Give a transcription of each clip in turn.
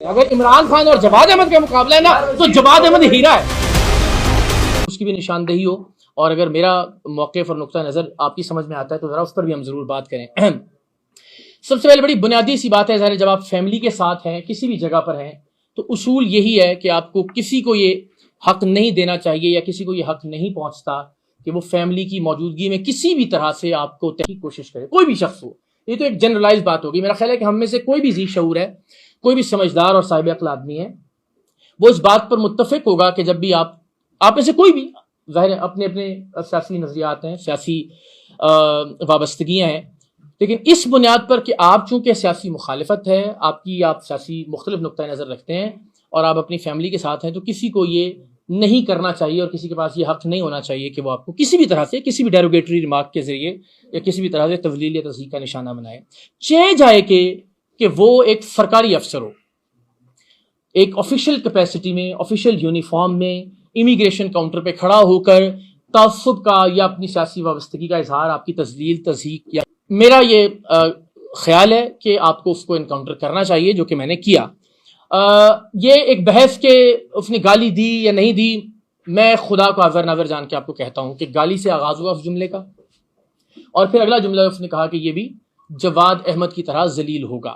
اگر عمران خان اور جواد احمد کا مقابلہ ہے نا تو جواد احمد ہیرا ہے، اس کی بھی نشاندہی ہو، اور اگر میرا موقف اور نقطہ نظر آپ کی سمجھ میں آتا ہے تو ذرا اس پر بھی ہم ضرور بات کریں۔ سب سے پہلے بڑی بنیادی سی بات ہے، ظاہر جب آپ فیملی کے ساتھ ہیں، کسی بھی جگہ پر ہیں، تو اصول یہی ہے کہ آپ کو کسی کو یہ حق نہیں دینا چاہیے یا کسی کو یہ حق نہیں پہنچتا کہ وہ فیملی کی موجودگی میں کسی بھی طرح سے آپ کو کی کوشش کرے، کوئی بھی شخص ہو۔ یہ تو ایک جنرلائز بات ہوگی۔ میرا خیال ہے کہ ہم میں سے کوئی بھی ذی شعور ہے، کوئی بھی سمجھدار اور صاحب عقل آدمی ہے، وہ اس بات پر متفق ہوگا کہ جب بھی آپ میں سے کوئی بھی، ظاہر اپنے اپنے سیاسی نظریات ہیں، سیاسی وابستگیاں ہیں، لیکن اس بنیاد پر کہ آپ چونکہ سیاسی مخالفت ہے آپ سیاسی مختلف نقطۂ نظر رکھتے ہیں اور آپ اپنی فیملی کے ساتھ ہیں، تو کسی کو یہ نہیں کرنا چاہیے اور کسی کے پاس یہ حق نہیں ہونا چاہیے کہ وہ آپ کو کسی بھی طرح سے، کسی بھی ڈیروگیٹری ریمارک کے ذریعے یا کسی بھی طرح سے تضلیل یا تضحیک کا نشانہ بنائے، چاہے جائے کہ وہ ایک سرکاری افسر ہو، ایک آفیشیل کیپیسٹی میں، آفیشیل یونیفارم میں، امیگریشن کاؤنٹر پہ کھڑا ہو کر تعصب کا یا اپنی سیاسی وابستگی کا اظہار، آپ کی تضلیل، تضحیک، یا میرا یہ خیال ہے کہ آپ کو اس کو انکاؤنٹر کرنا چاہیے، جو کہ میں نے کیا۔ یہ ایک بحث کہ اس نے گالی دی یا نہیں دی، میں خدا کو حاضر ناظر جان کے آپ کو کہتا ہوں کہ گالی سے آغاز ہوا اس جملے کا، اور پھر اگلا جملہ اس نے کہا کہ یہ بھی جواد احمد کی طرح ذلیل ہوگا۔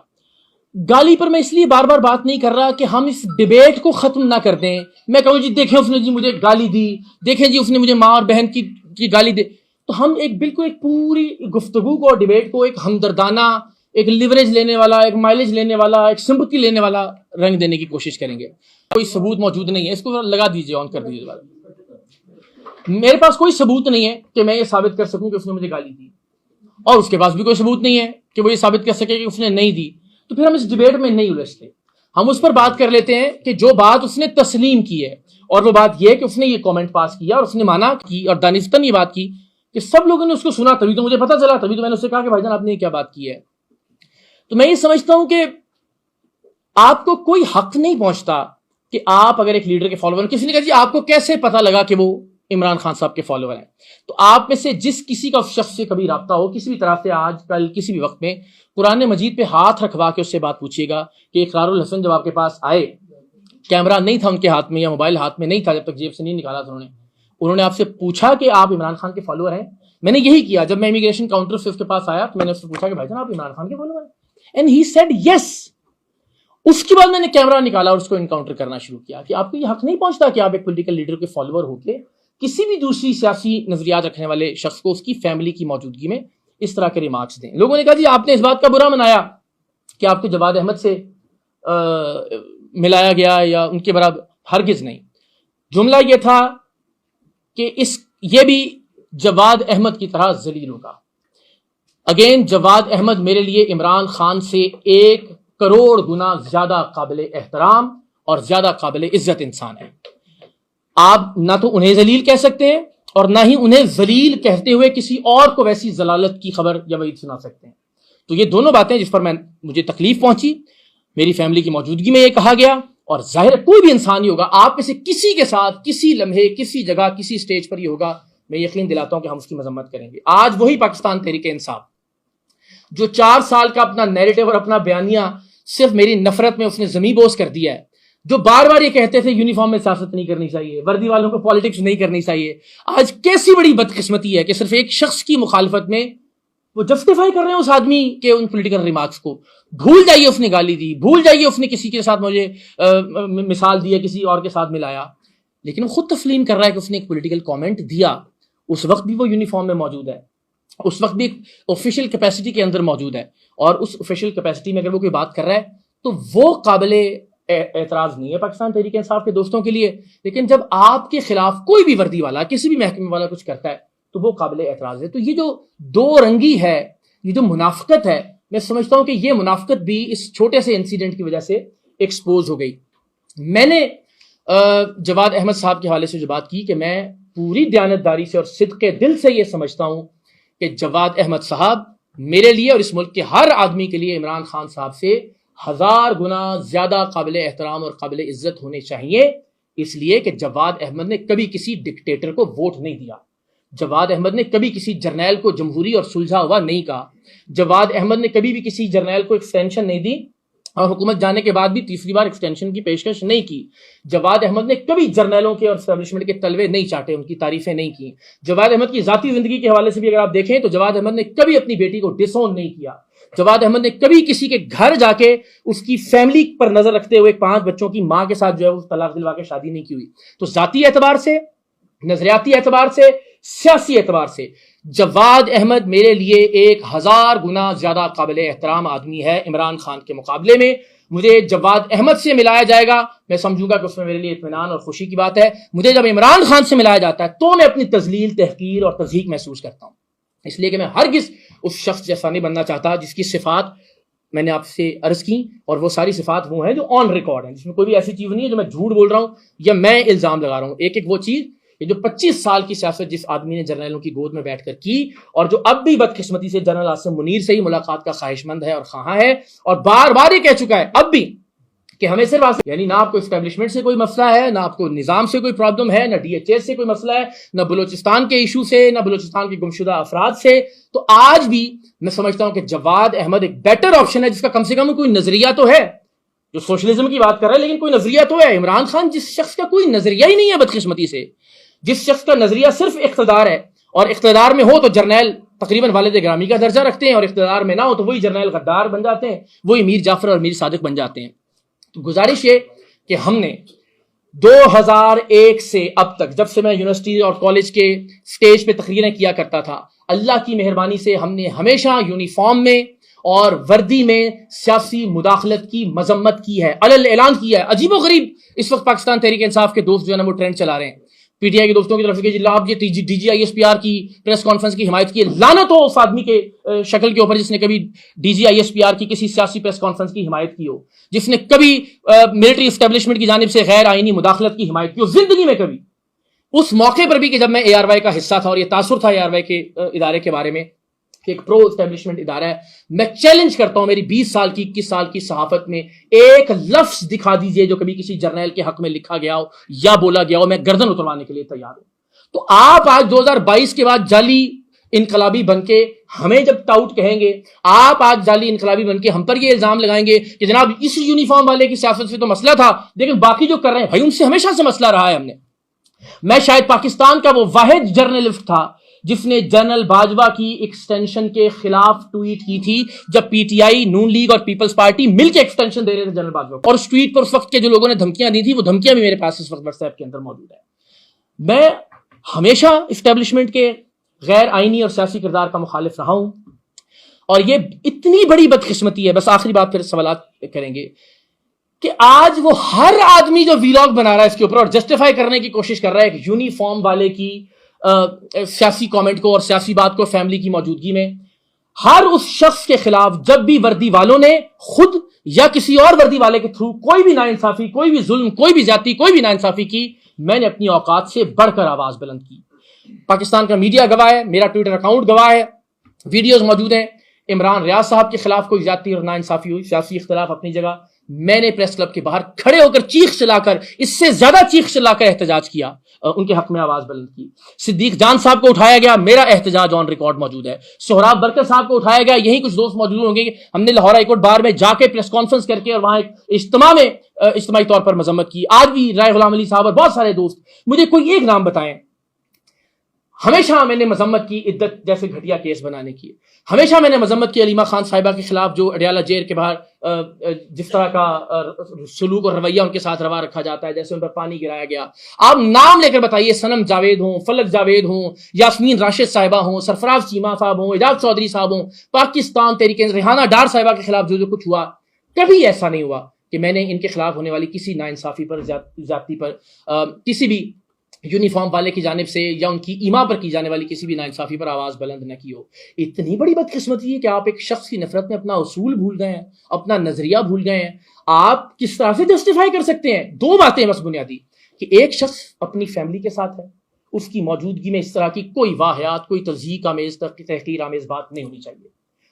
گالی پر میں اس لیے بار بار بات نہیں کر رہا کہ ہم اس ڈیبیٹ کو ختم نہ کر دیں۔ میں کہوں جی دیکھیں اس نے جی مجھے گالی دی، دیکھیں جی اس نے مجھے ماں اور بہن کی گالی دے، تو ہم بالکل ایک پوری گفتگو کو اور ڈیبیٹ کو ایک ہمدردانہ، ایک لیوریج لینے والا، ایک مائلیج لینے والا، ایک سمپتی لینے والا رنگ دینے کی کوشش کریں گے۔ کوئی ثبوت موجود نہیں ہے، اس کو لگا دیجیے، آن کر دیجیے دوبارہ۔ میرے پاس کوئی ثبوت نہیں ہے کہ میں یہ ثابت کر سکوں کہ اس نے مجھے گالی دی، اور اس کے پاس بھی کوئی ثبوت نہیں ہے کہ وہ یہ ثابت کر سکے کہ اس نے نہیں دی، تو پھر ہم اس ڈیبیٹ میں نہیں الجھتے۔ ہم اس پر بات کر لیتے ہیں کہ جو بات اس نے تسلیم کی ہے، اور وہ بات یہ ہے کہ اس نے یہ کامنٹ پاس کیا اور اس نے مانا کی اور دانستاً یہ بات کی کہ سب لوگوں نے اس کو سنا، تبھی تو مجھے پتہ چلا، تبھی تو میں نے اس سے کہا کہ بھائی جان آپ نے یہ کیا بات کی ہے۔ تو میں یہ سمجھتا ہوں کہ آپ کو کوئی حق نہیں پہنچتا کہ آپ اگر ایک لیڈر کے فالوور، کسی نے کہا جی آپ کو کیسے پتہ لگا کہ وہ عمران خان صاحب کے فالوور ہیں، تو آپ میں سے جس کسی کا اس شخص سے کبھی رابطہ ہو، کسی بھی طرح سے، آج کل کسی بھی وقت میں، قرآن مجید پہ ہاتھ رکھوا کے اس سے بات پوچھیے گا کہ اقرار الحسن جب آپ کے پاس آئے، کیمرہ نہیں تھا ان کے ہاتھ میں یا موبائل ہاتھ میں نہیں تھا، جب تک جیب سے نہیں نکالا تھا انہوں نے آپ سے پوچھا کہ آپ عمران خان کے فالوور ہیں؟ میں نے یہی کیا، جب میں امیگریشن کاؤنٹر سے اس کے پاس آیا تو میں نے اس سے پوچھا کہ بھائی جان آپ عمران خان کے فالوور ہیں؟ And he said yes. اس کے بعد میں نے کیمرہ نکالا اور اس کو انکاؤنٹر کرنا شروع کیا کہ آپ کو یہ حق نہیں پہنچتا کہ آپ ایک پولیٹیکل لیڈر کے فالوور ہو کے کسی بھی دوسری سیاسی نظریات رکھنے والے شخص کو اس کی فیملی کی موجودگی میں اس طرح کے ریمارکس دیں۔ لوگوں نے کہا جی آپ نے اس بات کا برا منایا کہ آپ کو جواد احمد سے ملایا گیا یا ان کے برابر، ہرگز نہیں۔ جملہ یہ تھا کہ یہ بھی جواد احمد کی طرح ذلیل ہوگا۔ اگین، جواد احمد میرے لیے عمران خان سے 1 کروڑ گنا زیادہ قابل احترام اور زیادہ قابل عزت انسان ہے۔ آپ نہ تو انہیں ذلیل کہہ سکتے ہیں اور نہ ہی انہیں ذلیل کہتے ہوئے کسی اور کو ویسی ضلالت کی خبر یا وعید سنا سکتے ہیں۔ تو یہ دونوں باتیں جس پر مجھے تکلیف پہنچی، میری فیملی کی موجودگی میں یہ کہا گیا، اور ظاہر کوئی بھی انسان ہی ہوگا، آپ میں سے کسی کے ساتھ کسی لمحے، کسی جگہ، کسی سٹیج پر یہ ہوگا، میں یقین دلاتا ہوں کہ ہم اس کی مذمت کریں گے۔ آج وہی پاکستان تحریک انصاف جو 4 سال کا اپنا نیریٹو اور اپنا بیانیہ صرف میری نفرت میں اس نے زمیں بوس کر دیا ہے، جو بار بار یہ کہتے تھے یونیفارم میں سیاست نہیں کرنی چاہیے، وردی والوں کو پالیٹکس نہیں کرنی چاہیے، آج کیسی بڑی بدقسمتی ہے کہ صرف ایک شخص کی مخالفت میں وہ جسٹیفائی کر رہے ہیں اس آدمی کے ان پولیٹیکل ریمارکس کو۔ بھول جائیے اس نے گالی دی، بھول جائیے اس نے کسی کے ساتھ مجھے مثال دی ہے، کسی اور کے ساتھ ملایا، لیکن وہ خود تسلیم کر رہا ہے کہ اس نے ایک پولیٹیکل کامنٹ دیا۔ اس وقت بھی وہ یونیفارم میں موجود ہے، اس وقت بھی ایک آفیشیل کیپیسٹی کے اندر موجود ہے، اور اس آفیشیل کیپیسٹی میں اگر وہ کوئی بات کر رہا ہے تو وہ قابل اعتراض نہیں ہے پاکستان تحریک انصاف کے دوستوں کے لیے، لیکن جب آپ کے خلاف کوئی بھی وردی والا، کسی بھی محکمے والا کچھ کرتا ہے تو وہ قابل اعتراض ہے۔ تو یہ جو دو رنگی ہے، یہ جو منافقت ہے، میں سمجھتا ہوں کہ یہ منافقت بھی اس چھوٹے سے انسیڈنٹ کی وجہ سے ایکسپوز ہو گئی۔ میں نے جواد احمد صاحب کے حوالے سے جو بات کی کہ میں پوری دیانتداری سے اور صدق دل سے یہ سمجھتا ہوں کہ جواد احمد صاحب میرے لیے اور اس ملک کے ہر آدمی کے لیے عمران خان صاحب سے 1000 گنا زیادہ قابل احترام اور قابل عزت ہونے چاہیے، اس لیے کہ جواد احمد نے کبھی کسی ڈکٹیٹر کو ووٹ نہیں دیا، جواد احمد نے کبھی کسی جرنیل کو جمہوری اور سلجھا ہوا نہیں کہا، جواد احمد نے کبھی بھی کسی جرنیل کو ایکسٹینشن نہیں دی اور حکومت جانے کے بعد بھی تیسری بار ایکسٹینشن کی پیشکش نہیں کی. جواد احمد نے کبھی جرنیلوں کے اور اسٹیبلشمنٹ کے تلوے نہیں چاٹے، ان کی تعریفیں نہیں کی. جواد احمد کی ذاتی زندگی کے حوالے سے بھی اگر آپ دیکھیں تو جواد احمد نے کبھی اپنی بیٹی کو ڈس اون نہیں کیا. جواد احمد نے کبھی کسی کے گھر جا کے اس کی فیملی پر نظر رکھتے ہوئے 5 بچوں کی ماں کے ساتھ جو ہے وہ طلاق دلوا کے شادی نہیں کی ہوئی. تو ذاتی اعتبار سے، نظریاتی اعتبار سے، سیاسی اعتبار سے جواد احمد میرے لیے 1000 گنا زیادہ قابل احترام آدمی ہے عمران خان کے مقابلے میں. مجھے جواد احمد سے ملایا جائے گا، میں سمجھوں گا کہ اس میں میرے لیے اطمینان اور خوشی کی بات ہے. مجھے جب عمران خان سے ملایا جاتا ہے تو میں اپنی تذلیل، تحقیر اور تضحیک محسوس کرتا ہوں، اس لیے کہ میں ہرگز اس شخص جیسا نہیں بننا چاہتا جس کی صفات میں نے آپ سے عرض کی، اور وہ ساری صفات وہ ہیں جو آن ریکارڈ ہیں، جس میں کوئی بھی ایسی چیز نہیں ہے جو میں جھوٹ بول رہا ہوں یا میں الزام لگا رہا ہوں. ایک ایک وہ چیز یہ جو 25 سال کی سیاست جس آدمی نے جرنیلوں کی گود میں بیٹھ کر کی، اور جو اب بھی بدقسمتی سے جنرل عاصم منیر سے ہی ملاقات کا خواہش مند ہے اور خواہاں ہے، اور بار بار یہ کہہ چکا ہے اب بھی کہ ہمیں صرف یعنی نہ آپ کو اسٹیبلشمنٹ سے کوئی مسئلہ ہے، نہ آپ کو نظام سے کوئی پرابلم ہے، نہ ڈی ایچ ایس سے کوئی مسئلہ ہے، نہ بلوچستان کے ایشو سے، نہ بلوچستان کے گمشدہ افراد سے. تو آج بھی میں سمجھتا ہوں کہ جواد احمد ایک بیٹر آپشن ہے جس کا کم سے کم کوئی نظریہ تو ہے، جو سوشلزم کی بات کر رہا ہے لیکن کوئی نظریہ تو ہے. عمران خان جس شخص کا کوئی نظریہ ہی نہیں ہے بدقسمتی سے، جس شخص کا نظریہ صرف اقتدار ہے، اور اقتدار میں ہو تو جرنیل تقریباً والد گرامی کا درجہ رکھتے ہیں، اور اقتدار میں نہ ہو تو وہی جرنیل غدار بن جاتے ہیں، وہی میر جعفر اور میر صادق بن جاتے ہیں. تو گزارش یہ کہ ہم نے 2001 سے اب تک، جب سے میں یونیورسٹی اور کالج کے سٹیج پہ تقریریں کیا کرتا تھا، اللہ کی مہربانی سے ہم نے ہمیشہ یونیفارم میں اور وردی میں سیاسی مداخلت کی مذمت کی ہے، علل اعلان کیا ہے. عجیب و غریب اس وقت پاکستان تحریک انصاف کے دوست جو ہے نا وہ ٹرینڈ چلا رہے ہیں، پی ٹی آئی کے دوستوں کی طرف سے کہ آپ یہ D G I S P R کی پریس کانفرنس کی حمایت کی ہے. لعنت ہو اس آدمی کے شکل کے اوپر جس نے کبھی D G I S P R کی کسی سیاسی پریس کانفرنس کی حمایت کی ہو، جس نے کبھی ملٹری اسٹیبلشمنٹ کی جانب سے غیر آئینی مداخلت کی حمایت کی ہو زندگی میں کبھی. اس موقع پر بھی کہ جب میں اے آر وائی کا حصہ تھا، اور یہ تاثر تھا اے آر وائی کے ادارے کے بارے میں کہ ایک پرو اسٹیبلشمنٹ ادارہ ہے، میں چیلنج کرتا ہوں میری 20 سال کی 21 سال کی صحافت میں ایک لفظ دکھا دیجئے جو کبھی کسی جرنیل کے حق میں لکھا گیا ہو یا بولا گیا ہو، میں گردن اتروانے کے لیے تیار ہوں. تو آپ آج 2022 کے بعد جعلی انقلابی بن کے ہمیں جب ٹاؤٹ کہیں گے، آپ آج جعلی انقلابی بن کے ہم پر یہ الزام لگائیں گے کہ جناب اس یونیفارم والے کی سیاست سے تو مسئلہ تھا لیکن باقی جو کر رہے ہیں بھائی ان سے ہمیشہ سے مسئلہ رہا ہے. ہم نے، میں شاید پاکستان کا وہ واحد جرنلسٹ تھا جس نے جنرل باجوہ کی ایکسٹینشن کے خلاف ٹویٹ کی تھی جب P T I, Noon League اور پیپلز پارٹی مل کے ایکسٹینشن دے رہے تھے جنرل باجوہ کو. اور اس ٹویٹ پر اس وقت کے جو لوگوں نے دھمکیاں دی تھی وہ دھمکیاں بھی میرے پاس اس وقت واٹس ایپ کے اندر موجود ہے. میں ہمیشہ اسٹیبلشمنٹ کے غیر آئینی اور سیاسی کردار کا مخالف رہا ہوں، اور یہ اتنی بڑی بدقسمتی ہے، بس آخری بات پھر سوالات کریں گے، کہ آج وہ ہر آدمی جو ویلاگ بنا رہا ہے اس کے اوپر اور جسٹیفائی کرنے کی کوشش کر رہا ہے کہ یونیفارم والے کی سیاسی کامنٹ کو اور سیاسی بات کو فیملی کی موجودگی میں، ہر اس شخص کے خلاف جب بھی وردی والوں نے خود یا کسی اور وردی والے کے تھرو کوئی بھی ناانصافی، کوئی بھی ظلم، کوئی بھی زیادتی، کوئی بھی ناانصافی کی، میں نے اپنی اوقات سے بڑھ کر آواز بلند کی. پاکستان کا میڈیا گواہ ہے، میرا ٹویٹر اکاؤنٹ گواہ ہے، ویڈیوز موجود ہیں. عمران ریاض صاحب کے خلاف کوئی زیادتی اور ناانصافی ہوئی، سیاسی اختلاف اپنی جگہ، میں نے پریس کلب کے باہر کھڑے ہو کر چیخ چلا کر، اس سے زیادہ چیخ چلا کر احتجاج کیا، ان کے حق میں آواز بلند کی. صدیق جان صاحب کو اٹھایا گیا، میرا احتجاج آن ریکارڈ موجود ہے. سہراب برکت صاحب کو اٹھایا گیا، یہی کچھ دوست موجود ہوں گے، ہم نے لاہور ہائی کورٹ بار میں جا کے پریس کانفرنس کر کے اور وہاں ایک اجتماع میں اجتماعی طور پر مذمت کی. آج بھی رائے غلام علی صاحب اور بہت سارے دوست، مجھے کوئی ایک نام بتائیں. ہمیشہ میں نے مذمت کی عدت جیسے گھٹیا کیس بنانے کی، ہمیشہ میں نے مذمت کی علیمہ خان صاحبہ کے خلاف جو اڈیالہ جیل کے باہر جس طرح کا سلوک اور رویہ ان کے ساتھ روا رکھا جاتا ہے، جیسے ان پر پانی گرایا گیا. آپ نام لے کر بتائیے، صنم جاوید ہوں، فلک جاوید ہوں، یاسمین راشد صاحبہ ہوں، سرفراز چیمہ صاحب ہوں، اعجاز چودھری صاحب ہوں، پاکستان تحریک ریحانہ ڈار صاحبہ کے خلاف جو کچھ ہوا، کبھی ایسا نہیں ہوا کہ میں نے ان کے خلاف ہونے والی کسی ناانصافی پر، زیادتی پر، کسی بھی یونیفارم والے کی جانب سے یا ان کی ایما پر کی جانے والی کسی بھی ناانصافی پر آواز بلند نہ کی ہو. اتنی بڑی بدقسمتی ہے کہ آپ ایک شخص کی نفرت میں اپنا اصول بھول گئے ہیں، اپنا نظریہ بھول گئے ہیں. آپ کس طرح سے جسٹیفائی کر سکتے ہیں؟ دو باتیں بس بنیادی، کہ ایک شخص اپنی فیملی کے ساتھ ہے، اس کی موجودگی میں اس طرح کی کوئی واہیات، کوئی تضحیک آمیز، تحقیر آمیز بات نہیں ہونی چاہیے،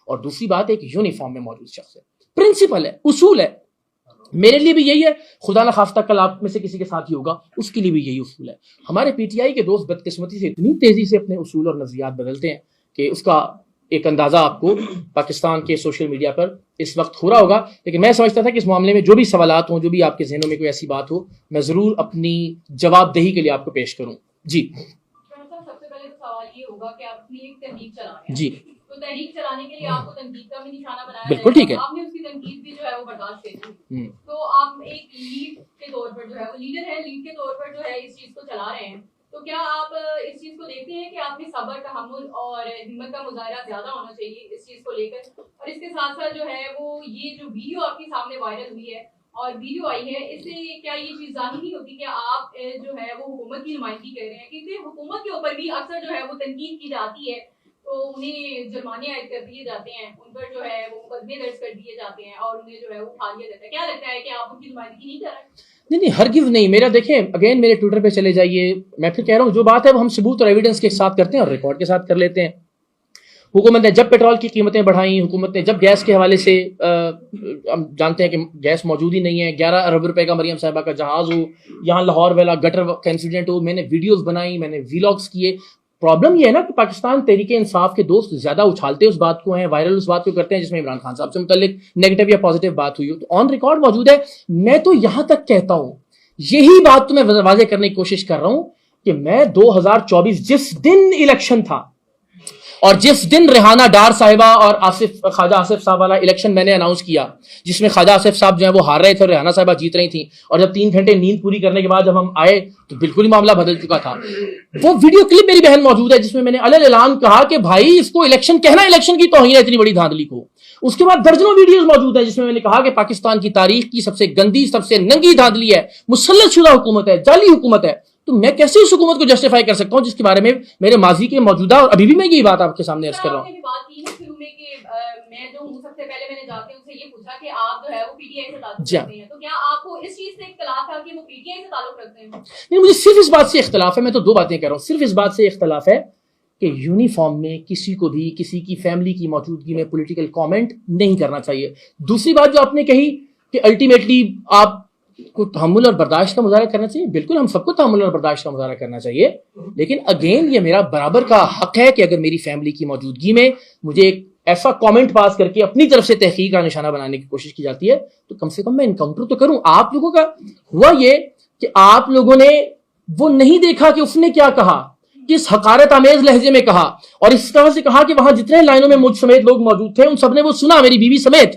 اور دوسری بات ایک یونیفارم میں موجود شخص ہے. پرنسپل ہے، اصول ہے. میرے لیے بھی یہی ہے، خدا نہ خواستہ کل آپ میں سے کسی کے ساتھ ہی ہوگا، اس کے لیے بھی یہی اصول ہے. ہمارے پی ٹی آئی کے دوست بدقسمتی سے اتنی تیزی سے اپنے اصول اور نظریات بدلتے ہیں کہ اس کا ایک اندازہ آپ کو پاکستان کے سوشل میڈیا پر اس وقت ہو رہا ہوگا. لیکن میں سمجھتا تھا کہ اس معاملے میں جو بھی سوالات ہوں, جو بھی آپ کے ذہنوں میں کوئی ایسی بات ہو, میں ضرور اپنی جواب دہی کے لیے آپ کو پیش کروں. جی سب سے پہلے سوال یہ ہوگا کہ آپ اپنی ایک تحریک چلا رہے ہیں. جی, تو تحریک چلانے کے لیے آپ کو تنقید کا بھی نشانہ بنایا بالکل ٹھیک ہے. آپ نے اس کی تنقید بھی جو ہے وہ برداشت کی. تو آپ ایک لیڈ کے طور پر جو ہے وہ لیڈر ہے, لیڈ کے طور پر جو ہے اس چیز کو چلا رہے ہیں. تو کیا آپ اس چیز کو دیکھتے ہیں کہ آپ نے صبر, تحمل اور ہمت کا مظاہرہ زیادہ ہونا چاہیے اس چیز کو لے کر؟ اور اس کے ساتھ ساتھ جو ہے وہ یہ جو ویڈیو آپ کے سامنے وائرل ہوئی ہے اور ویڈیو آئی ہے, اس سے کیا یہ چیز ظاہر نہیں ہوتی کہ آپ جو ہے وہ حکومت کی نمائندگی کر رہے ہیں؟ کیونکہ حکومت کے اوپر بھی اکثر جو ہے وہ تنقید کی جاتی ہے, تو انہیں جرمانے عائد کر دیے جاتے ہیں, ان پر جو ہے وہ مقدمے درج کر دیے جاتے ہیں اور انہیں جو ہے وہ اٹھا لیا جاتا ہے. کیا لگتا ہے کہ آپ ان کی نمائندگی نہیں کر رہے؟ نہیں, ہرگز نہیں. میرا دیکھیں, اگین میرے ٹویٹر پہ چلے جائیے, میں پھر کہہ رہا ہوں جو بات ہے وہ ہم ثبوت اور ایویڈنس کے ساتھ کرتے ہیں اور ریکارڈ کے ساتھ کر لیتے ہیں. حکومت نے جب پیٹرول کی قیمتیں بڑھائیں, حکومت نے جب گیس کے حوالے سے ہم جانتے ہیں کہ گیس موجود ہی نہیں ہے, 11 ارب روپے کا مریم صاحبہ کا جہاز ہو, یہاں لاہور والا گٹر کا انسیڈنٹ ہو, میں نے ویڈیوز بنائی, میں نے ویلاگس کیے. پرابلم یہ ہے نا کہ پاکستان تحریک انصاف کے دوست زیادہ اچھالتے اس بات کو ہیں, وائرل اس بات کو کرتے ہیں جس میں عمران خان صاحب سے متعلق نیگیٹو یا پازیٹیو بات ہوئی ہو, تو آن ریکارڈ موجود ہے. میں تو یہاں تک کہتا ہوں, یہی بات تو میں واضح کرنے کی کوشش کر رہا ہوں کہ میں 2024 جس دن الیکشن تھا اور جس دن ریحانہ ڈار صاحبہ اور خواجہ آصف صاحب والا الیکشن میں نے اناؤنس کیا, جس میں خواجہ آصف صاحب جو ہے وہ ہار رہے تھے اور ریحانہ صاحبہ جیت رہی تھیں, اور جب 3 گھنٹے نیند پوری کرنے کے بعد جب ہم آئے تو بالکل ہی معاملہ بدل چکا تھا. وہ ویڈیو کلپ میری بہن موجود ہے جس میں میں نے علل اعلان کہا کہ بھائی اس کو الیکشن کہنا الیکشن کی توہین ہے اتنی بڑی دھاندلی کو. اس کے بعد درجنوں ویڈیوز موجود ہیں جس میں میں نے کہا کہ پاکستان کی تاریخ کی سب سے گندی, سب سے ننگی دھاندلی ہے, مسلط شدہ حکومت ہے, جعلی حکومت ہے. تو میں کیسے اس حکومت کو جسٹیفائی کر سکتا ہوں جس کے بارے میں میرے ماضی کے موجودہ اور ابھی بھی میں یہی بات آپ کے سامنے عرض کر رہا ہوں. میں جو ہوں, سب سے پہلے میں نے جا کے ان سے یہ پوچھا کہ آپ جو ہے وہ پی ٹی آئی سے تعلق رکھتے ہیں, تو کیا آپ کو اس چیز سے اختلاف ہے کہ وہ پی ٹی آئی سے تعلق رکھتے ہیں؟ نہیں, مجھے صرف اس بات سے اختلاف ہے, میں تو 2 باتیں کہہ رہا ہوں. صرف اس بات سے اختلاف ہے کہ یونیفارم میں کسی کو بھی کسی کی فیملی کی موجودگی میں پولیٹیکل کامنٹ نہیں کرنا چاہیے. دوسری بات جو آپ نے کہی کہ الٹیمیٹلی آپ کو تحمل اور برداشت کا مظاہرہ کرنا چاہیے, بالکل ہم سب کو تحمل اور برداشت کا مظاہرہ کرنا چاہیے, لیکن اگین یہ میرا برابر کا حق ہے کہ اگر میری فیملی کی موجودگی میں مجھے ایک ایسا کامنٹ پاس کر کے اپنی طرف سے تحقیق کا نشانہ بنانے کی کوشش کی جاتی ہے تو کم سے کم میں انکاؤنٹر تو کروں. آپ لوگوں کا ہوا یہ کہ آپ لوگوں نے وہ نہیں دیکھا کہ اس نے کیا کہا, کس حقارت آمیز لہجے میں کہا, اور اس طرح سے کہا کہ وہاں جتنے لائنوں میں مجھ سمیت لوگ موجود تھے ان سب نے وہ سنا, میری بیوی سمیت.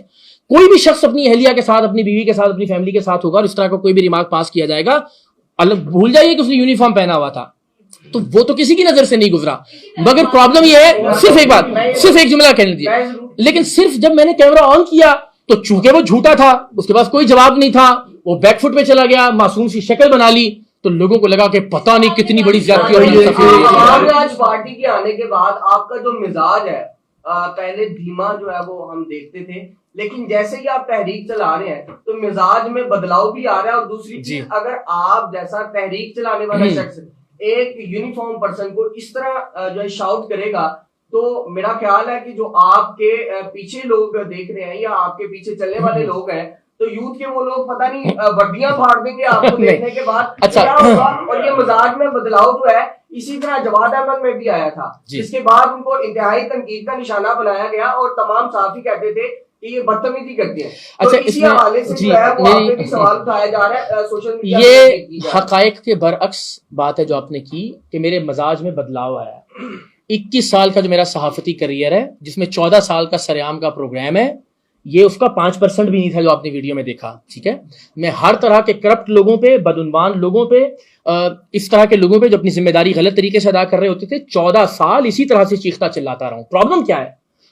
کوئی بھی شخص اپنی اہلیہ کے ساتھ, اپنی بیوی کے ساتھ, اپنی فیملی کے ساتھ ہوگا اور اس طرح کا کوئی بھی ریمارک پاس کیا جائے گا, الگ بھول جائیے کہ اس نے یونیفارم پہنا ہوا تھا, تو وہ تو کسی کی نظر سے نہیں گزرا. مگر پرابلم یہ ہے, صرف ایک بات, صرف ایک جملہ کہنے دیجیے, لیکن صرف جب میں نے کیمرہ آن کیا تو چونکہ وہ جھوٹا تھا, اس کے پاس کوئی جواب نہیں تھا, وہ بیک فٹ پہ چلا گیا, معصوم سی شکل بنا لی, تو لوگوں کو لگا کہ پتہ نہیں کتنی بڑی زیادتی ہو رہی ہے. آج پارٹی کے آنے کے بعد آپ کا جو مزاج ہے, پہلے دھیما جو ہے وہ ہم دیکھتے تھے, لیکن جیسے ہی آپ تحریک چلا رہے ہیں تو مزاج میں بدلاؤ بھی آ رہا ہے. اور دوسری چیز, اگر آپ جیسا تحریک چلانے والا شخص ایک یونیفارم پرسن کو اس طرح جو ہے شاؤٹ کرے گا, تو میرا خیال ہے کہ جو آپ کے پیچھے لوگ دیکھ رہے ہیں یا آپ کے پیچھے چلنے والے لوگ ہیں, تو یوتھ کے وہ لوگ پتہ نہیں وڈیاں پھاڑ دیں گے آپ کو دیکھنے کے بعد کیا ہوگا. اور یہ مزاج میں بدلاؤ جو ہے اسی طرح جواد احمد میں بھی آیا تھا, جس کے بعد ان کو انتہائی تنقید کا نشانہ بنایا گیا اور تمام صحافی کہتے تھے کہ یہ بدتمیزی کرتے ہیں. اچھا, اسی حوالے سے جو ہے وہ آپ پہ بھی سوال اٹھایا جا رہا ہے سوشل میڈیا. یہ حقائق کے برعکس بات ہے جو آپ نے کی کہ میرے مزاج میں بدلاؤ آیا. 21 سال کا جو میرا صحافتی کریئر ہے, جس میں 14 سال کا سرعام کا پروگرام ہے, یہ اس کا 5% بھی نہیں تھا جو آپ نے ویڈیو میں دیکھا. ٹھیک ہے, میں ہر طرح کے کرپٹ لوگوں پہ, بدعنوان لوگوں پہ, اس طرح کے لوگوں پہ جو اپنی ذمہ داری غلط طریقے سے ادا کر رہے ہوتے تھے, 14 سال اسی طرح سے چیختا چلاتا رہا ہوں. پرابلم کیا ہے؟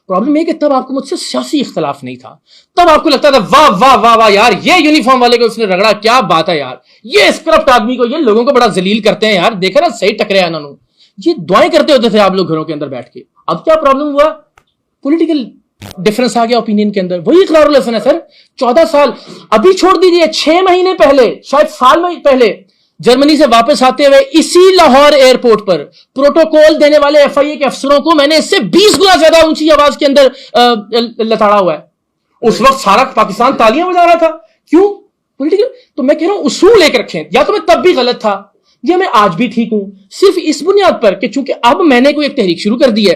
پرابلم یہ کہ تب آپ کو مجھ سے سیاسی اختلاف نہیں تھا, تب آپ کو لگتا تھا واہ واہ واہ واہ یار یہ یونیفارم والے کو اس نے رگڑا, کیا بات ہے یار, یہ اس کرپٹ آدمی کو, یہ لوگوں کو بڑا ذلیل کرتے ہیں یار, دیکھا نا صحیح ٹکرے انہوں نے, یہ دعائیں کرتے ہوتے تھے آپ لوگ گھروں کے اندر بیٹھ کے. اب کیا پرابلم ہوا؟ پولیٹیکل ڈفرنس آ گیا اوپینین کے اندر. وہی اقرار الحسن ہے سر. 14 سال ابھی چھوڑ دیجیے, 6 مہینے پہلے, شاید سال میں پہلے جرمنی سے واپس آتے ہوئے اسی لاہور ایئرپورٹ پر پروٹوکول دینے والے ایف آئی اے کے افسروں کو میں نے اس سے 20 گنا زیادہ اونچی آواز کے اندر لتاڑا ہوا ہے. اس وقت سارا پاکستان تالیاں بجا رہا تھا. کیوں؟ پولیٹیکل. تو میں کہہ رہا ہوں اصول ایک رکھیں, یا تو میں تب بھی غلط تھا یا میں آج بھی ٹھیک ہوں, صرف اس بنیاد پر کہ چونکہ اب میں نے کوئی ایک تحریک شروع کر دی ہے,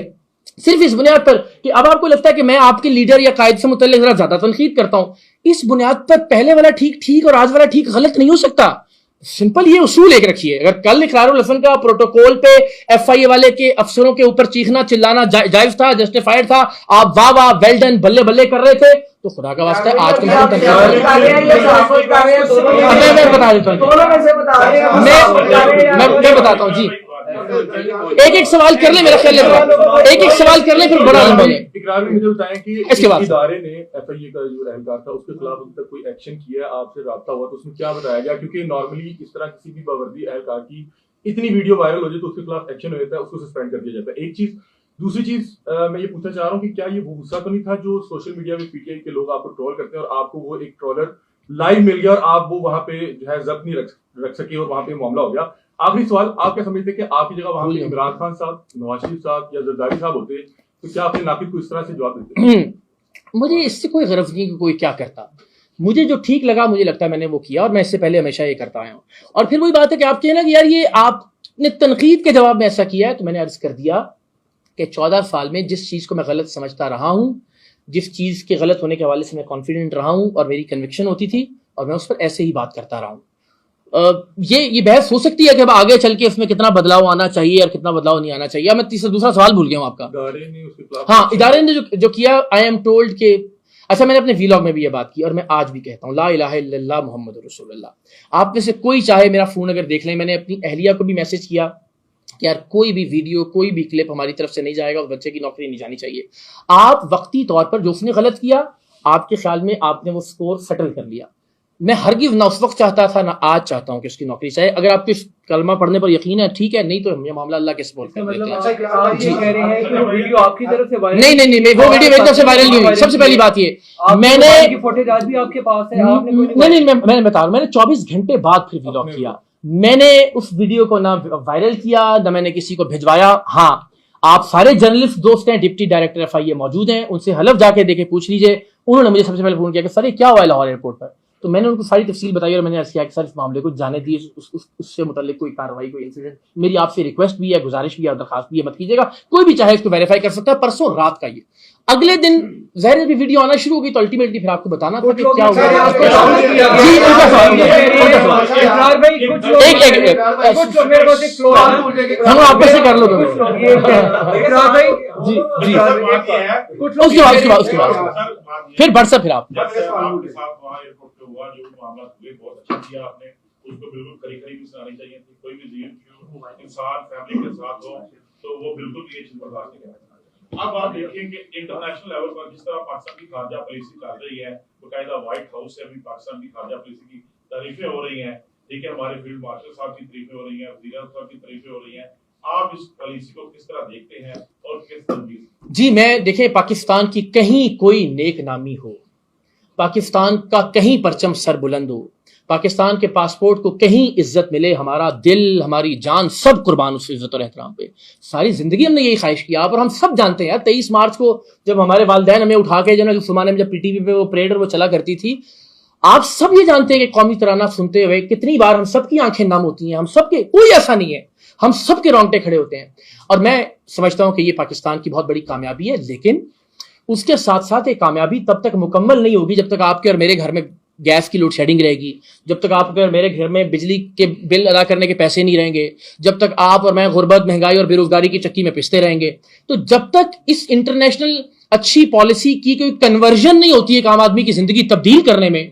صرف اس بنیاد پر کہ اب آپ کو لگتا ہے کہ میں آپ کے لیڈر یا قائد سے متعلق ذرا زیادہ تنقید کرتا ہوں، اس بنیاد پر پہلے والا ٹھیک ٹھیک اور آج والا ٹھیک غلط نہیں ہو سکتا. سمپل یہ اصول ایک رکھیے. اگر کل اقرار الحسن کا پروٹوکول پہ ایف آئی اے والے کے افسروں کے اوپر چیخنا چلانا جائز تھا، جسٹیفائڈ تھا، آپ واہ واہ ویل ڈن بلے بلے کر رہے تھے، تو خدا کا واسطہ ہے آج میں بتاتا ہوں. جی ایک ایک سوال کر لیں، میرا خیال ہے ایک ایک سوال کر لیں پھر بڑا لمبا لیں. اقرار میں مجھے بتائیں کہ اس کے بعد ادارے نے ایف آئی اے کا جو اہلکار تھا اس کے خلاف ابھی تک کوئی ایکشن کیا ہے؟ آپ سے رابطہ ہوا تو اس میں کیا بتایا گیا؟ کیونکہ نارملی اس طرح کسی بھی باوردی اہلکار کی اتنی ویڈیو وائرل ہو جائے تو اس کے خلاف ایکشن ہو جاتا ہے، اس کو سسپینڈ کر دیا جاتا ہے. ایک چیز. دوسری چیز میں یہ پوچھنا چاہ رہا ہوں کہ کیا یہ وہ غصہ تو نہیں تھا جو سوشل میڈیا میں پی ٹی آئی کے لوگ آپ کو ٹرول کرتے ہیں اور آپ کو وہ ایک ٹرولر لائیو مل گیا اور آپ وہ وہاں پہ جو ہے ضبط نہیں رکھ سکے اور وہاں پہ معاملہ ہو گیا؟ آخری سوال، آپ کیا سمجھتے ہیں کہ آپ کی جگہ وہاں پہ عمران خان صاحب، نواز شریف صاحب یا زرداری صاحب ہوتے تو کیا اپنے ناقد کو اس طرح سے جواب دیتے؟ مجھے اس سے کوئی غرض نہیں کہ کوئی کیا کرتا. مجھے جو ٹھیک لگا مجھے لگتا ہے میں نے وہ کیا، اور میں اس سے پہلے ہمیشہ یہ کرتا آیا ہوں. اور پھر وہی بات ہے کہ آپ کہنا کہ یار یہ آپ نے تنقید کے جواب میں ایسا کیا ہے، تو میں نے عرض کر دیا کہ 14 سال میں جس چیز کو میں غلط سمجھتا رہا ہوں، جس چیز کے غلط ہونے کے حوالے سے میں کانفیڈنٹ رہا ہوں اور میری کنوکشن ہوتی تھی، اور میں اس پر ایسے ہی بات کرتا رہا ہوں. یہ بحث ہو سکتی ہے کہ اب آگے چل کے اس میں کتنا بدلاؤ آنا چاہیے اور کتنا بدلاؤ نہیں آنا چاہیے. میں دوسرا سوال بھول گیا ہوں آپ کا. ہاں، ادارے نے جو کیا، آئی ایم ٹولڈ کہ اچھا میں نے اپنے ویلاگ میں بھی یہ بات کی اور میں آج بھی کہتا ہوں لا الہ الا اللہ محمد رسول اللہ. آپ میں سے کوئی چاہے میرا فون اگر دیکھ لیں، میں نے اپنی اہلیہ کو بھی میسج کیا کہ یار کوئی بھی ویڈیو کوئی بھی کلپ ہماری طرف سے نہیں جائے گا، اس بچے کی نوکری نہیں جانی چاہیے. آپ وقتی طور پر جو اس نے غلط کیا، آپ کے خیال میں آپ نے وہ سکور سیٹل کر لیا. میں ہرگز نہ اس وقت چاہتا تھا نہ آج چاہتا ہوں کہ اس کی نوکری چاہے. اگر آپ کو کلمہ پڑھنے پر یقین ہے ٹھیک ہے، نہیں تو یہ معاملہ اللہ کے سپورٹ کر دیتے ہیں. نہیں وہ ویڈیو میری طرف سے وائرل نہیں ہوئی. سب سے پہلی بات یہ میں نے فوٹیج آج بھی آپ کے پاس ہے؟ نہیں میں نے بتا رہا ہوں، میں نے 24 گھنٹے بعد پھر ویلاگ کیا. میں نے اس ویڈیو کو نہ وائرل کیا نہ میں نے کسی کو بھجوایا. ہاں آپ سارے جرنلسٹ دوست ہیں، ڈپٹی ڈائریکٹر ایف آئی اے موجود ہیں، ان سے حلف جا کے دیکھے پوچھ لیجئے. انہوں نے مجھے سب سے پہلے فون کیا کہ سر یہ کیا ہوا ہے لاہور ایئرپورٹ پر. تو میں نے ان کو ساری تفصیل بتائی اور میں نے عرض کیا کہ سر اس معاملے کو جانے دیے، اس سے متعلق کوئی کارروائی کوئی انسیڈنٹ. میری آپ سے ریکویسٹ بھی ہے، گزارش بھی ہے اور درخواست بھی ہے، مت کیجیے گا. کوئی بھی چاہے اس کو ویریفائی کر سکتا ہے. پرسوں رات کا یہ اگلے دن ظاہر بھی ویڈیو آنا شروع ہوگی تو الٹیمیٹلی پھر آپ کو بتانا تھا کہ کیا ہم آپس سے کر لو گے. اس کے بعد پھر واٹس ایپ پھر آپ اب آپ دیکھیں کہ انٹرنیشنل لیول پر جس طرح پاکستان کی خارجہ پالیسی چل رہی ہے، باقاعدہ وائٹ ہاؤس سے بھی پاکستان کی خارجہ پالیسی کی تعریفیں ہو رہی ہیں. ٹھیک ہے، ہمارے فیلڈ مارشل صاحب کی تعریفیں ہو رہی ہیں، وزیر اعظم صاحب کی تعریفیں ہو رہی ہیں. آپ اس پالیسی کو کس طرح دیکھتے ہیں اور کس تنظیم؟ جی میں دیکھیں، پاکستان کی کہیں کوئی نیک نامی ہو، پاکستان کا کہیں پرچم سر بلند ہو، پاکستان کے پاسپورٹ کو کہیں عزت ملے، ہمارا دل ہماری جان سب قربان اس عزت اور احترام پہ. ساری زندگی ہم نے یہی خواہش کیا. اور ہم سب جانتے ہیں 23 مارچ کو جب ہمارے والدین ہمیں اٹھا کے جو زمانے میں جب پی ٹی وی پہ وہ پریڈر وہ چلا کرتی تھی، آپ سب یہ جانتے ہیں کہ قومی ترانہ سنتے ہوئے کتنی بار ہم سب کی آنکھیں نم ہوتی ہیں. ہم سب کے کوئی ایسا نہیں ہے، ہم سب کے رونگٹے کھڑے ہوتے ہیں. اور میں سمجھتا ہوں کہ یہ پاکستان کی بہت بڑی کامیابی ہے. لیکن اس کے ساتھ ساتھ یہ کامیابی تب تک مکمل نہیں ہوگی جب تک آپ کے اور میرے گھر میں گیس کی لوڈ شیڈنگ رہے گی، جب تک آپ کے اور میرے گھر میں بجلی کے بل ادا کرنے کے پیسے نہیں رہیں گے، جب تک آپ اور میں غربت، مہنگائی اور بے روزگاری کی چکی میں پستے رہیں گے. تو جب تک اس انٹرنیشنل اچھی پالیسی کی کوئی کنورژن نہیں ہوتی ہے ایک عام آدمی کی زندگی تبدیل کرنے میں،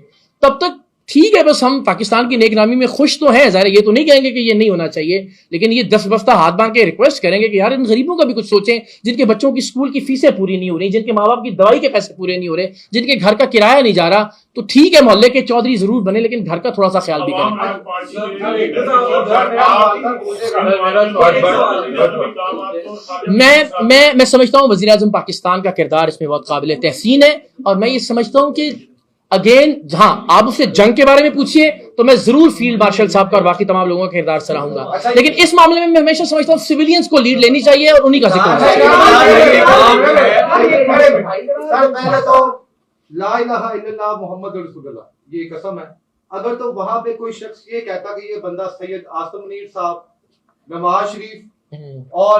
تب تک ٹھیک ہے بس ہم پاکستان کی نیک نامی میں خوش تو ہیں. ظاہر یہ تو نہیں کہیں گے کہ یہ نہیں ہونا چاہیے، لیکن یہ 10 بستہ ہاتھ باندھ کے ریکویسٹ کریں گے کہ یار ان غریبوں کا بھی کچھ سوچیں، جن کے بچوں کی اسکول کی فیسیں پوری نہیں ہو رہی، جن کے ماں باپ کی دوائی کے پیسے پورے نہیں ہو رہے، جن کے گھر کا کرایہ نہیں جا رہا. تو ٹھیک ہے محلے کے چودھری ضرور بنے، لیکن گھر کا تھوڑا سا خیال بھی کریں. میں سمجھتا ہوں وزیر اعظم پاکستان کا کردار اس میں بہت قابل تحسین ہے. اور میں یہ سمجھتا ہوں کہ اگین جہاں آپ اس سے جنگ کے بارے میں پوچھیے تو میں ضرور فیلڈ مارشل صاحب کا اور باقی تمام لوگوں کا کردار سراہوں گا. لیکن اس معاملے میں ہمیشہ سمجھتا ہوں سویلینز کو لیڈ لینی چاہیے اور انہی کا ذکر ہونا چاہیے. لا الہ الا اللہ محمد رسول اللہ یہ قسم ہے. اگر تو وہاں پہ کوئی شخص یہ کہتا کہ یہ بندہ سید آصم منیر صاحب، نواز شریف اور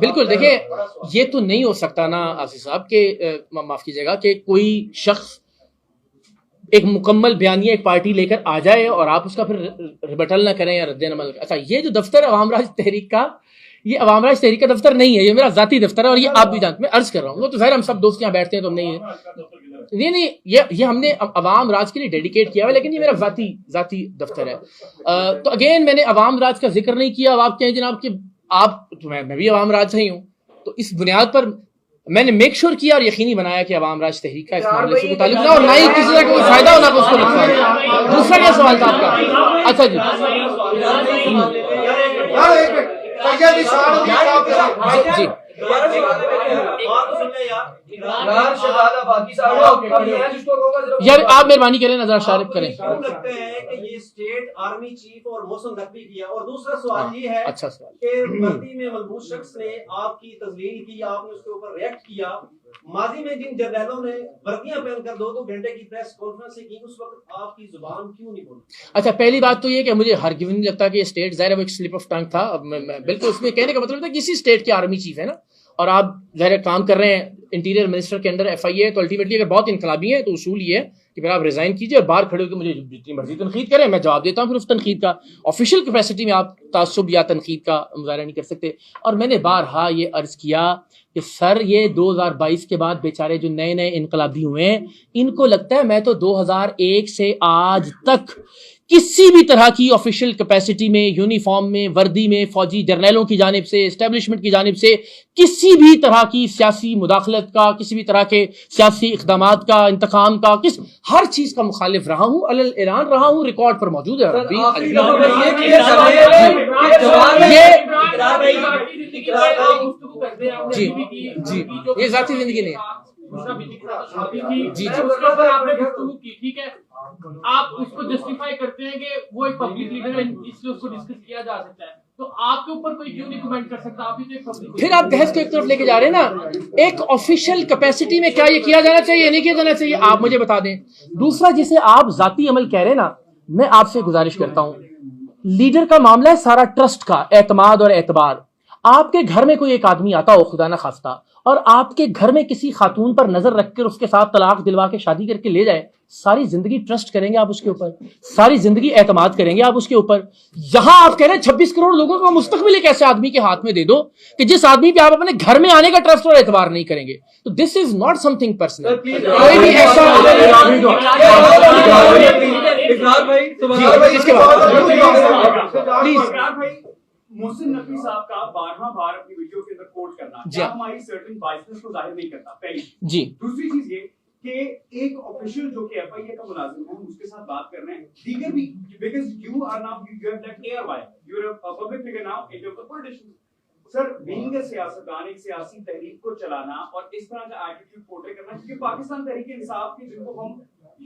بالکل دیکھیں یہ تو نہیں ہو سکتا نا آصف صاحب کہ معاف کیجیے گا کہ کوئی شخص ایک مکمل بیانیہ ایک پارٹی لے کر آ جائے اور آپ اس کا پھر ریبٹل نہ کریں یا رد عمل. اچھا یہ جو دفتر ہے عوام راج تحریک کا یہ عوام راج تحریک کا دفتر نہیں ہے, یہ میرا ذاتی دفتر ہے اور یہ آپ بھی جانتے, میں عرض کر رہا ہوں. وہ تو ظاہر ہم سب دوست یہاں بیٹھتے ہیں تو نہیں ہے, نہیں یہ ہم نے عوام راج کے لیے ڈیڈیکیٹ کیا ہوا ہے, لیکن یہ میرا ذاتی دفتر ہے. تو اگین میں نے عوام راج کا ذکر نہیں کیا. اب آپ کہیں جناب کہ آپ میں بھی عوام راج سے ہی ہوں, تو اس بنیاد پر میں نے میک شور کیا اور یقینی بنایا کہ عوام راج تحریک کا اس معاملے سے متعلق نہ اور نہ ہی کسی طرح کا کوئی فائدہ ہونا اس کو نقصان. دوسرا کیا سوال تھا آپ کا؟ اچھا جی جی یار آپ مہربانی کریں ذرا شارپ کریں. لگتا ہے کہ یہ اسٹیٹ آرمی چیف اور محسن نقوی کیا. اور دوسرا سوال یہ ہے اچھا سوال کہ وردی میں ملبوس شخص نے آپ کی تذلیل کی, آپ نے اس کے اوپر ریئیکٹ کیا. ماضی میں جن جرنیلوں نے وردیاں پہن کر 2-2 گھنٹے کی پریس کانفرنس کی, اس وقت آپ کی زبان کیوں نہیں بولی؟ اچھا پہلی بات تو یہ کہ مجھے ہرگز نہیں لگتا کہ یہ اسٹیٹ ظاہر ہے وہ ایک سلپ آف ٹنگ تھا. اب میں بالکل اس میں کہنے کا مطلب تھا کسی اسٹیٹ کے آرمی چیف ہے نا, اور آپ ظاہر کام کر رہے ہیں انٹیریئر منسٹر کے انڈر ایف آئی اے, تو الٹیمیٹلی اگر بہت انقلابی ہیں تو اصول یہ ہے کہ پھر آپ ریزائن کیجیے اور باہر کھڑے ہو کے مجھے جتنی مرضی تنقید کریں, میں جواب دیتا ہوں پھر اس تنقید کا. آفیشیل کیپیسٹی میں آپ تعصب یا تنقید کا مظاہرہ نہیں کر سکتے. اور میں نے بارہا یہ عرض کیا کہ سر یہ 2022 کے بعد بیچارے جو نئے انقلابی ہوئے ہیں ان کو لگتا ہے میں تو 2001 سے آج تک کسی بھی طرح کی آفیشیل کیپیسٹی میں, یونیفارم میں, وردی میں, فوجی جرنیلوں کی جانب سے, اسٹیبلشمنٹ کی جانب سے کسی بھی طرح کی سیاسی مداخلت کا, کسی بھی طرح کے سیاسی اقدامات کا, انتقام کا, ہر چیز کا مخالف رہا ہوں, علل اعلان رہا ہوں, ریکارڈ پر موجود ہے. جی جی یہ ذاتی زندگی نہیں ہے. جی ٹھیک ہے, آپ اس کو جسٹیفائی کرتے ہیں کہ وہ ایک پبلک لیڈر ہے اس لیے اس کو ڈسکس کیا جا سکتا ہے, تو آپ کے اوپر کوئی کیوں نہیں کمنٹ کر سکتا؟ آپ ہی تو ایک پبلک. پھر آپ بحث کو ایک طرف لے کے جا رہے ہیں نا, ایک آفیشیل کیپیسٹی میں کیا یہ کیا جانا چاہیے یا نہیں کیا جانا چاہیے آپ مجھے بتا دیں. دوسرا جسے آپ ذاتی عمل کہہ رہے ہیں نا, میں آپ سے گزارش کرتا ہوں, لیڈر کا معاملہ ہے سارا ٹرسٹ کا, اعتماد اور اعتبار. آپ کے گھر میں کوئی ایک آدمی آتا ہو خدا نہ خواستہ اور آپ کے گھر میں کسی خاتون پر نظر رکھ کر اس کے ساتھ طلاق دلوا کے شادی کر کے لے جائے, ساری زندگی ٹرسٹ کریں گے آپ اس کے اوپر, ساری زندگی اعتماد کریں گے آپ اس کے اوپر. یہاں آپ کہہ رہے ہیں 26 کروڑ لوگوں کا مستقبل ایک ایسے آدمی کے ہاتھ میں دے دو کہ جس آدمی پہ آپ اپنے گھر میں آنے کا ٹرسٹ اور اعتبار نہیں کریں گے, تو this is not something personal. کوئی بھی ایسا محسن نقوی صاحب کا بارہا بار اپنی ویڈیو کے اندر کوٹ کرنا کیا ہماری سرٹن بائسنس کو ظاہر نہیں کرتا؟ پہلی جی. دوسری چیز یہ کہ ایک آفیشیل جو کہ ایف آئی اے کا ملازم ہے ہم اس کے ساتھ بات کر رہے ہیں, دیگر بھی because you are now you have that air why you are a public figure now in terms of politician. Sir being a سیاستدان, ایک سیاسی تحریک کو چلانا اور اس طرح کا ایٹیٹیوڈ پورٹری کرنا, کیونکہ پاکستان تحریک انصاف کی جن کو ہم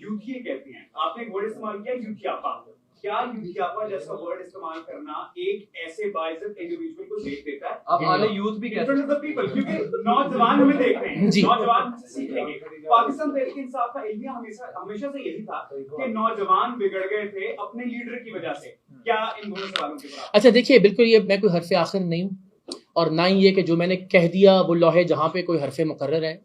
یوتھیے کہتے ہیں, آپ نے ایک ورڈ استعمال کیا یوتھیاپا, کیا یوتھیاپا جیسا ورڈ استعمال کرنا ایک ایسے باعزت انڈیویجول کو دیکھ دیتا ہے؟ آپ آنے یوتھ بھی کہتے ہیں کیونکہ نوجوان ہمیں دیکھ رہے ہیں, نوجوان سیکھیں گے. پاکستان تحریک انصاف کا علمیہ ہمیشہ سے یہی تھا کہ نوجوان بگڑ گئے تھے اپنے لیڈر کی وجہ سے. کیا ان دونوں سوالوں کے بعد؟ اچھا دیکھیے بالکل یہ میں کوئی حرف آخر نہیں ہوں, اور نہ ہی یہ کہ جو میں نے کہہ دیا وہ لوہے جہاں پہ کوئی حرف مقرر ہے.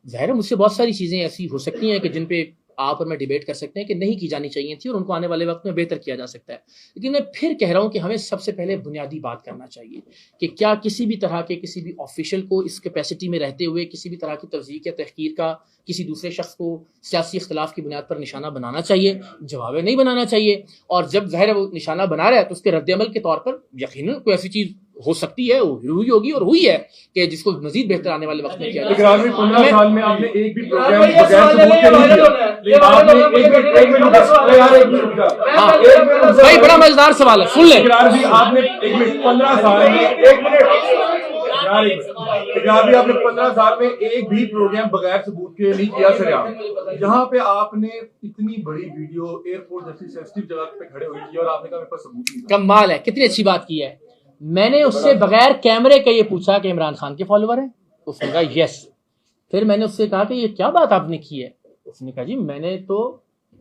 ظاہر ہے مجھ سے بہت ساری چیزیں ایسی ہو سکتی ہیں کہ جن پہ آپ اور میں ڈیبیٹ کر سکتے ہیں کہ نہیں کی جانی چاہیے تھی اور ان کو آنے والے وقت میں بہتر کیا جا سکتا ہے. لیکن میں پھر کہہ رہا ہوں کہ ہمیں سب سے پہلے بنیادی بات کرنا چاہیے کہ کیا کسی بھی طرح کے کسی بھی آفیشل کو اس کیپیسٹی میں رہتے ہوئے کسی بھی طرح کی تفضیح یا تحقیر کا کسی دوسرے شخص کو سیاسی اختلاف کی بنیاد پر نشانہ بنانا چاہیے؟ جواب ہے نہیں بنانا چاہیے. اور جب ظاہر ہے وہ نشانہ بنا رہا ہے تو اس کے رد عمل کے طور پر یقیناً کوئی ایسی چیز ہو سکتی ہے, ہوئی ہوگی اور ہوئی ہے کہ جس کو مزید بہتر آنے والے وقت میں کیا جائے. 15 سال میں آپ نے ایک بھی پروگرام بغیر ثبوت کے نہیں کیا. آپ نے ایک منٹ بھائی بڑا مزیدار سوال ہے, سن لیں. آپ نے 15 سال میں آپ نے 15 سال میں ایک بھی پروگرام بغیر ثبوت کے نہیں کیا سر. یہاں پہ آپ نے اتنی بڑی ویڈیو ایئرپورٹ جیسی سینسٹیو جگہ پہ کھڑے ہوئی کی اور آپ نے کہا میرے پاس ثبوت نہیں. کمال ہے, کتنی اچھی بات کی ہے. میں نے اس سے بغیر کیمرے کا یہ پوچھا کہ عمران خان کے فالوور ہیں, اس نے کہا یس. پھر میں نے اس سے کہا کہ یہ کیا بات آپ نے کی ہے, اس نے کہا جی میں نے تو